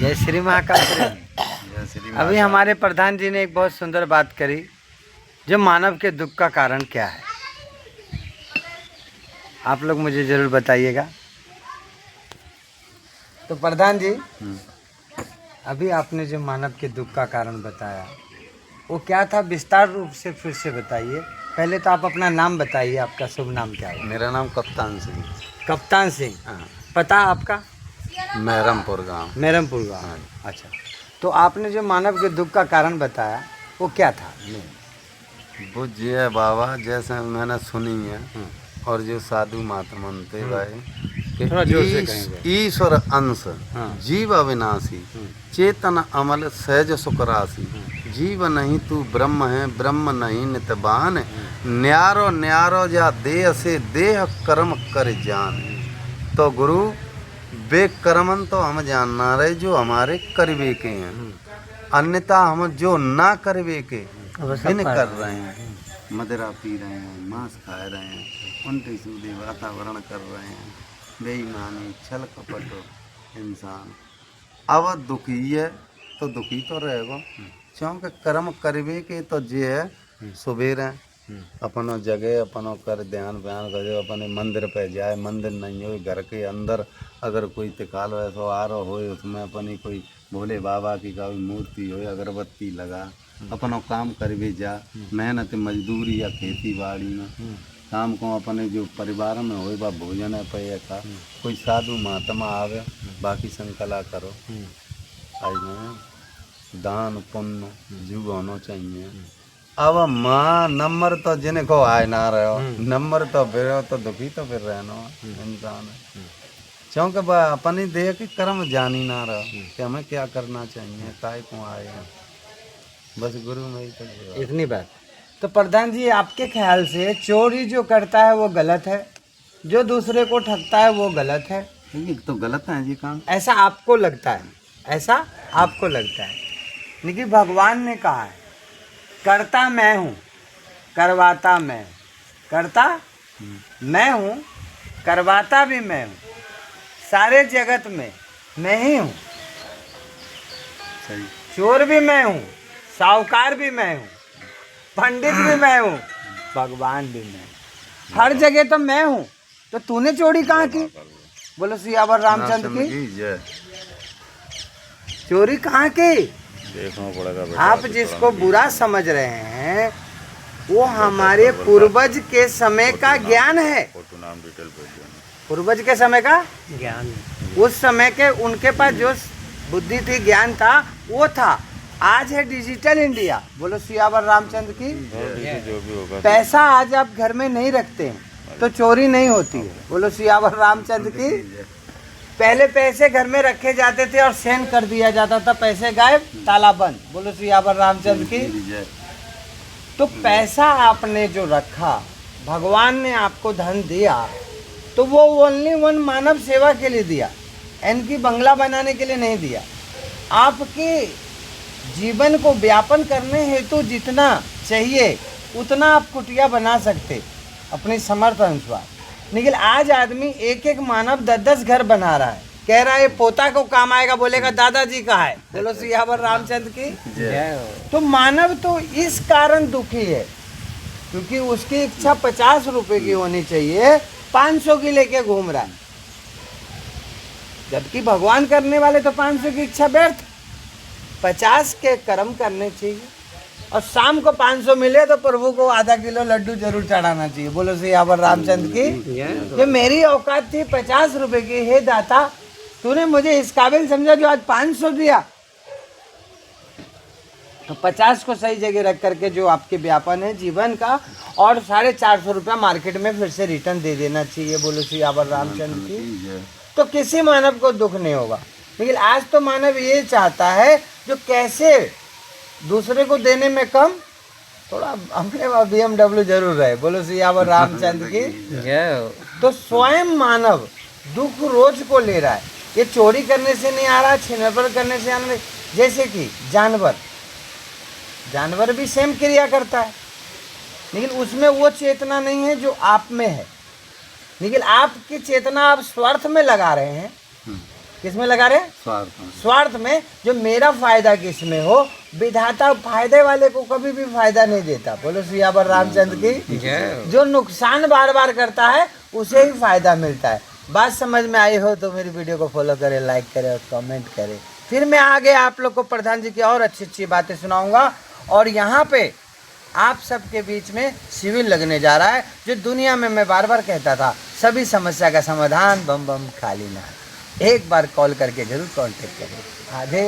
जय श्री महाकाल प्रेम। अभी हमारे प्रधान जी ने एक बहुत सुंदर बात करी, जो मानव के दुख का कारण क्या है। आप लोग मुझे जरूर बताइएगा। तो प्रधान जी, अभी आपने जो मानव के दुख का कारण बताया वो क्या था, विस्तार रूप से फिर से बताइए। पहले तो आप अपना नाम बताइए, आपका शुभ नाम क्या है? मेरा नाम कप्तान सिंह। कप्तान सिंह। हाँ। पता आपका? मेहरमपुर गांव। मेहरमपुर गाँव। हाँ। अच्छा, तो आपने जो मानव के दुख का कारण बताया वो क्या था? वो जी है बाबा, जैसे मैंने सुनी है और जो साधु महात्मा मनते भाई थोड़ा जोर से कि कहेंगे। ईश्वर अंश हाँ। जीव अविनाशी चेतन अमल सहज सुख राशि जीव नहीं तू ब्रह्म है ब्रह्म नहीं नितबान न्यारो न्यारो जा देह से देह कर्म कर जान। तो गुरु वे कर्मन तो हम जानना रहे जो हमारे करवे के हैं, अन्यथा हम जो ना करवे के भिन्न कर रहे हैं। मदिरा पी रहे हैं, मांस खा रहे हैं, उल्टे सीधे वातावरण कर रहे हैं, बेईमानी छल कपट इंसान। अब दुखी है तो दुखी तो रहेगा, क्योंकि कर्म करवे के तो जे है सुबेरे अपनो जगह अपनो कर ध्यान बयान कर अपने मंदिर पे जाए। मंदिर नहीं हो घर के अंदर अगर कोई तिकाल वैसो आ रहा हो, उसमें अपनी कोई भोले बाबा की कोई मूर्ति हो, अगरबत्ती लगा अपनो काम करवे जा। मेहनत मजदूरी या खेती बाड़ी में काम को अपने जो परिवार में हो बा भोजन है पे का कोई साधु महात्मा आवे बाकी संकला करो। आज में दान पुण्य जीव होना चाहिए। अब माँ नंबर तो जिनको आए ना रहे हो, नंबर तो फिर हो तो दुखी तो फिर रहना इंसान है, क्योंकि अपनी देह के कर्म जान ही ना रहो कि हमें क्या करना चाहिए, काय को आए हैं। बस गुरु में तो इतनी बात। तो प्रधान जी, आपके ख्याल से चोरी जो करता है वो गलत है, जो दूसरे को ठगता है वो गलत है? ये तो गलत है जी काम। ऐसा आपको लगता है? ऐसा आपको लगता है? लेकिन भगवान ने कहा है करता मैं हूँ करवाता मैं, करता मैं हूँ करवाता भी मैं हूँ, सारे जगत में मैं ही हूँ। सही। चोर भी मैं हूँ, साहूकार भी मैं हूँ, पंडित भी मैं हूँ, भगवान भी मैं हूँ, हर जगह तो मैं हूँ। तो तूने चोरी कहाँ की? बोलो सियावर रामचंद्र की। चोरी कहाँ की? देखना पड़ेगा। आप जिसको बुरा समझ रहे हैं वो हमारे पूर्वज के समय का ज्ञान है। पूर्वज के समय का ज्ञान, उस समय के उनके पास जो बुद्धि थी, ज्ञान था, वो था। आज है डिजिटल इंडिया। बोलो सियावर रामचंद्र की। जो भी होगा पैसा आज आप घर में नहीं रखते हैं तो चोरी नहीं होती है। बोलो सियावर रामचंद्र की। पहले पैसे घर में रखे जाते थे और सेंड कर दिया जाता था, पैसे गायब ताला बंद। बोलो सियावर रामचंद्र की। तो पैसा आपने जो रखा, भगवान ने आपको धन दिया तो वो ओनली वन मानव सेवा के लिए दिया, इनकी बंगला बनाने के लिए नहीं दिया। आपके जीवन को व्यापन करने हेतु जितना चाहिए उतना आप कुटिया बना सकते अपनी समर्थ अनुसार। लेकिन आज आदमी एक एक मानव 10-10 घर बना रहा है, कह रहा है पोता को काम आएगा, बोलेगा दादाजी का है। बोलो सियावर रामचंद्र की। तो मानव तो इस कारण दुखी है क्योंकि उसकी इच्छा 50 रुपए की होनी चाहिए, 500 की लेके घूम रहा है। जबकि भगवान करने वाले तो 500 की इच्छा व्यर्थ, 50 के कर्म करने चाहिए। और शाम को 500 मिले तो प्रभु को आधा किलो लड्डू जरूर चढ़ाना चाहिए। बोलो सियावर रामचंद्र की। ये मेरी औकात थी 50 रुपए की, हे दाता तूने मुझे इस काबिल समझा जो आज 500 दिया, तो 50 को सही जगह रख करके जो आपके व्यापन है जीवन का, और 450 रुपया मार्केट में फिर से रिटर्न दे देना चाहिए। बोलो सियावर रामचंद्र की। तो किसी मानव को दुख नहीं होगा। लेकिन आज तो मानव ये चाहता है जो कैसे दूसरे को देने में कम, थोड़ा अपने BMW जरूर रहे। बोलो सियावर रामचंद्र की। तो स्वयं मानव दुख रोज को ले रहा है। ये चोरी करने से नहीं आ रहा, छिनपर करने से आ रहा। जैसे कि जानवर भी सेम क्रिया करता है, लेकिन उसमें वो चेतना नहीं है जो आप में है। लेकिन आपकी चेतना आप स्वार्थ में लगा रहे हैं, किस में लगा रहे हैं? स्वार्थ में। स्वार्थ में। जो मेरा फायदा किसमें हो, विधाता फायदे वाले को कभी भी फायदा नहीं देता। बोलो सियावर रामचंद्र की। जो नुकसान बार बार करता है उसे ही फायदा मिलता है। बात समझ में आई हो तो मेरी वीडियो को फॉलो करें, लाइक करें और कमेंट करें। फिर मैं आगे आप लोग को प्रधान जी की और अच्छी अच्छी बातें सुनाऊंगा। और यहाँ पे आप सबके बीच में शिविर लगने जा रहा है, जो दुनिया में मैं बार बार कहता था, सभी समस्या का समाधान बम बम खाली ना। एक बार कॉल करके जरूर कांटेक्ट करें। आधे